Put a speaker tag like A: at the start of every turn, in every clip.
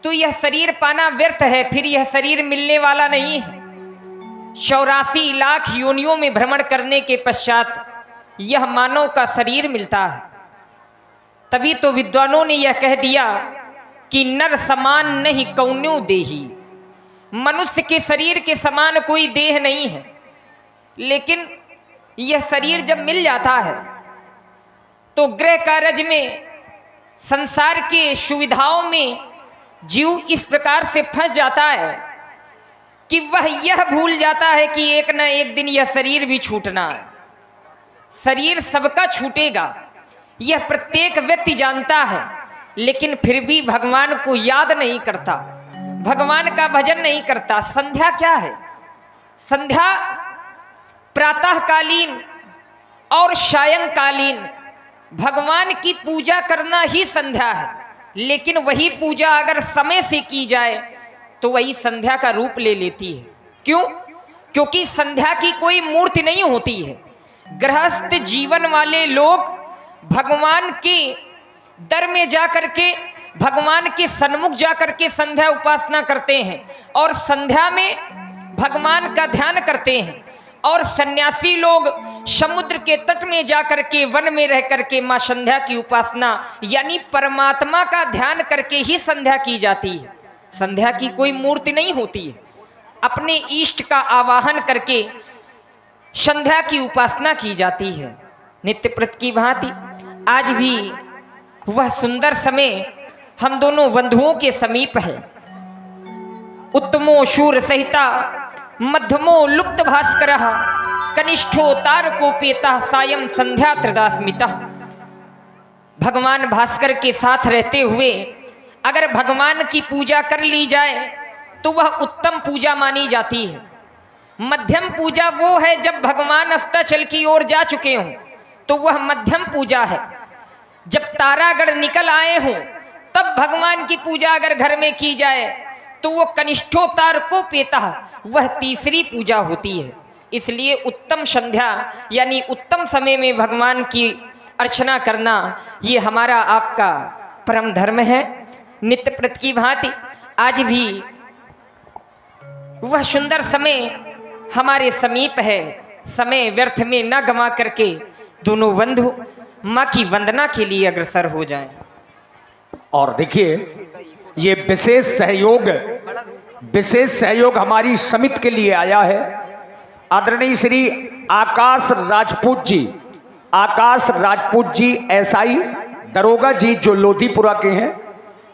A: तो यह शरीर पाना व्यर्थ है, फिर यह शरीर मिलने वाला नहीं है। 84 लाख योनियों में भ्रमण करने के पश्चात यह मानव का शरीर मिलता है। तभी तो विद्वानों ने यह कह दिया कि नर समान नहीं कौन्यो देही, मनुष्य के शरीर के समान कोई देह नहीं है। लेकिन यह शरीर जब मिल जाता है तो गृह कार्य में, संसार के सुविधाओं में जीव इस प्रकार से फंस जाता है कि वह यह भूल जाता है कि एक न एक दिन यह शरीर भी छूटना है। शरीर सबका छूटेगा, यह प्रत्येक व्यक्ति जानता है, लेकिन फिर भी भगवान को याद नहीं करता, भगवान का भजन नहीं करता। संध्या क्या है? संध्या प्रातःकालीन और सायंकालीन भगवान की पूजा करना ही संध्या है। लेकिन वही पूजा अगर समय से की जाए तो वही संध्या का रूप ले लेती है। क्यों? क्योंकि संध्या की कोई मूर्ति नहीं होती है। गृहस्थ जीवन वाले लोग भगवान के दर में जाकर के, भगवान के सन्मुख जाकर के संध्या उपासना करते हैं और संध्या में भगवान का ध्यान करते हैं। और सन्यासी लोग समुद्र के तट में जाकर के, वन में रह करके मां संध्या की उपासना यानी परमात्मा का ध्यान करके ही संध्या की जाती है। संध्या की कोई मूर्ति नहीं होती है। अपने इष्ट का आवाहन करके संध्या की उपासना की जाती है। नित्य प्रत की भांति आज भी वह सुंदर समय हम दोनों बंधुओं के समीप है। उत्तमो शूर सहिता मध्यमो लुप्त भास्कर कनिष्ठो तारकोपेता सायं संध्या त्रिदास्मिता। भगवान भास्कर के साथ रहते हुए अगर भगवान की पूजा कर ली जाए तो वह उत्तम पूजा मानी जाती है। मध्यम पूजा वो है जब भगवान अस्ताचल की ओर जा चुके हों, तो वह मध्यम पूजा है। जब तारागढ़ निकल आए हों तब भगवान की पूजा अगर घर में की जाए तो वो कनिष्ठोतार को पेता, वह तीसरी पूजा होती है। इसलिए उत्तम संध्या यानी उत्तम समय में भगवान की अर्चना करना ये हमारा आपका परम धर्म है। नित्य प्रत की भांति आज भी वह सुंदर समय हमारे समीप है। समय व्यर्थ में न गंवा करके दोनों बंधु माँ की वंदना के लिए अग्रसर हो जाएं।
B: और देखिए ये विशेष सहयोग हमारी समिति के लिए आया है। आदरणीय श्री आकाश राजपूत जी एसआई दरोगा जी, जो लोधीपुरा के हैं।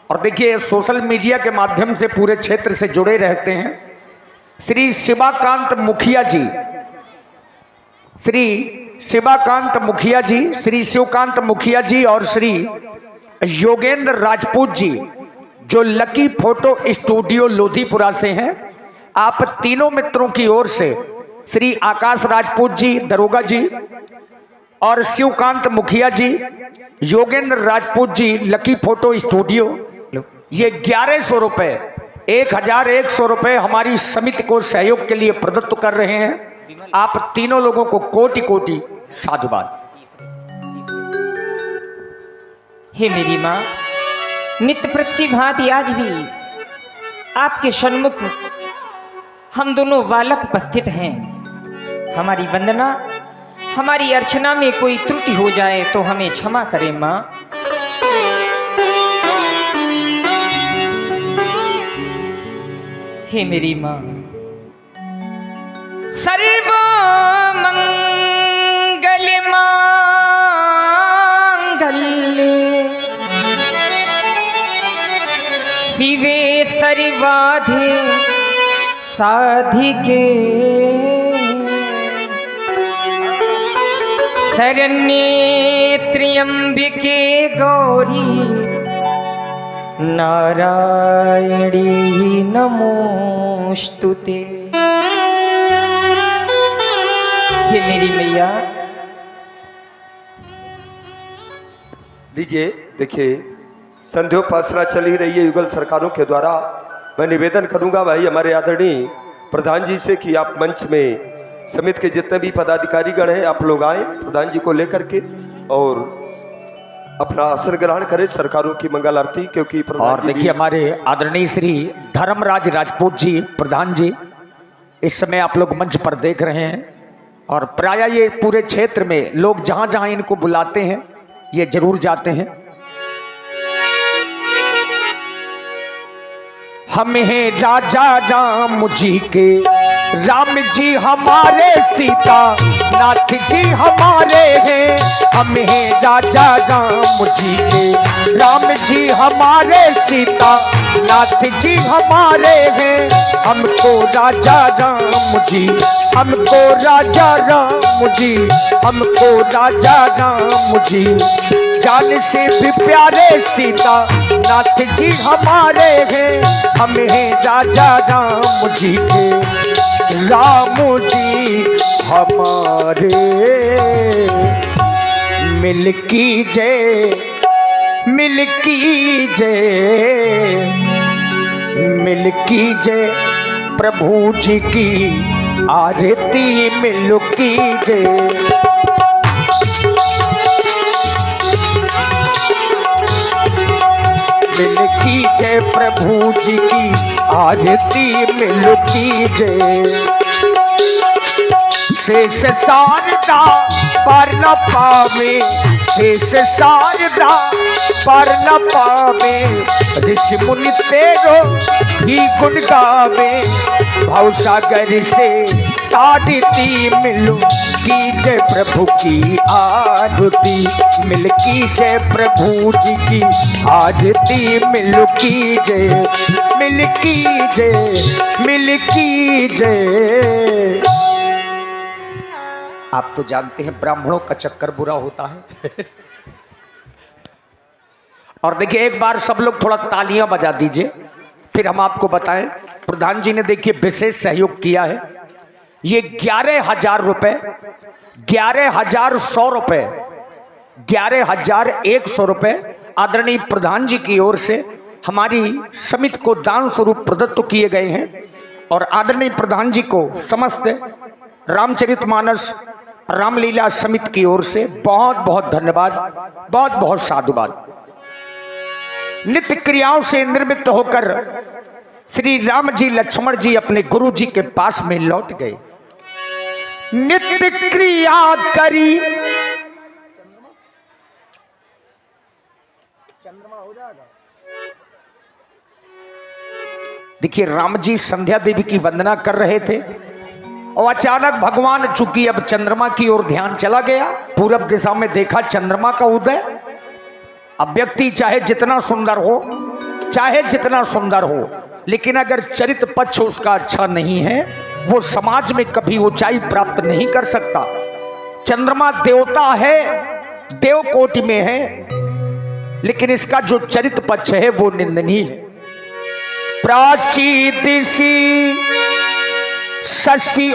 B: और देखिए सोशल मीडिया के माध्यम से पूरे क्षेत्र से जुड़े रहते हैं। श्री शिवाकांत मुखिया जी, श्री शिवाकांत मुखिया जी और श्री योगेंद्र राजपूत जी, जो लकी फोटो स्टूडियो लोधीपुरा से हैं। आप तीनों मित्रों की ओर से श्री आकाश राजपूत जी दरोगा जी और शिवकांत मुखिया जी, Yogendra Rajput ji lucky photo studio, ये 1100 रुपये 1100 रुपये हमारी समिति को सहयोग के लिए प्रदत्त कर रहे हैं। आप तीनों लोगों को कोटि कोटि साधुवाद।
A: हे मेरी माँ, नित्य प्रत की भांति आज भी आपके सन्मुख हम दोनों बालक उपस्थित हैं। हमारी वंदना, हमारी अर्चना में कोई त्रुटि हो जाए तो हमें क्षमा करें माँ। हे मेरी माँ, सर्व मंगल मांगल्ये शिवे सर्वाधे साधिके शरण्ये त्र्यंबिके गौरी नारायणी नमोस्तुते। हे मेरी मैया।
C: लीजिए, देखिए संध्योपासना चल ही रही है युगल सरकारों के द्वारा। मैं निवेदन करूंगा भाई हमारे आदरणीय प्रधान जी से कि आप मंच में समिति के जितने भी पदाधिकारी गण हैं आप लोग आए प्रधान जी को लेकर के और अपना आसन ग्रहण करें, सरकारों की मंगल आरती, क्योंकि
B: और देखिए हमारे आदरणीय श्री धर्मराज राजपूत जी प्रधान जी इस समय आप लोग मंच पर देख रहे हैं, और प्राय ये पूरे क्षेत्र में लोग जहां जहां इनको बुलाते हैं ये जरूर जाते हैं। हम हैं राजा राम जी के, राम जी हमारे, सीता नाथ जी हमारे हैं। हम हैं राजा राम जी के, राम जी हमारे, सीता नाथ जी हमारे हैं। हमको राजा राम जी, हमको राजा राम जी, हमको राजा राम जी, जान से भी प्यारे सीता नाथ जी हमारे हैं। हम हैं राजा राम जी के, राम जी हमारे। मिल कीजिए, मिल कीजिए, मिल कीजिए प्रभु जी की आरती मिल कीजिए। मिल कीजिए प्रभु जी की आरती मिल कीजिए। शेष शारदा पर न पावे, शेष शारदा पर न पावे, ऋषि मुनि तेरो ही गुण गावे। भव सागर से तारती मिलो कीजिए प्रभु की आरती, मिल कीजिए प्रभु जी की आरती मिल कीजिए, मिल कीजिए, मिल कीजिए। आप तो जानते हैं ब्राह्मणों का चक्कर बुरा होता है। और देखिए एक बार सब लोग थोड़ा तालियां बजा दीजिए, फिर हम आपको बताएं। प्रधान जी ने देखिए विशेष सहयोग किया है। ये 11,000 रुपए, 11,100 रुपए, 11,100 रुपए आदरणीय प्रधान जी की ओर से हमारी समिति को दान स्वरूप प्रदत्त किए गए हैं। और आदरणीय प्रधान जी को समस्त रामचरितमानस रामलीला समिति की ओर से बहुत बहुत धन्यवाद, बहुत बहुत साधुवाद। नित्य क्रियाओं से निर्मित होकर श्री राम जी लक्ष्मण जी अपने गुरु जी के पास में लौट गए। नित्य क्रिया करी, चंद्रमा हो जाएगा। देखिए राम जी संध्या देवी की वंदना कर रहे थे और अचानक भगवान, चूंकि अब चंद्रमा की ओर ध्यान चला गया, पूरब दिशा में देखा चंद्रमा का उदय। अब व्यक्ति चाहे जितना सुंदर हो, चाहे जितना सुंदर हो, लेकिन अगर चरित्र पक्ष उसका अच्छा नहीं है, वो समाज में कभी ऊंचाई प्राप्त नहीं कर सकता। चंद्रमा देवता है, देव कोटि में है, लेकिन इसका जो चरित्र पक्ष है वो निंदनीय है। प्राची दिशि शशि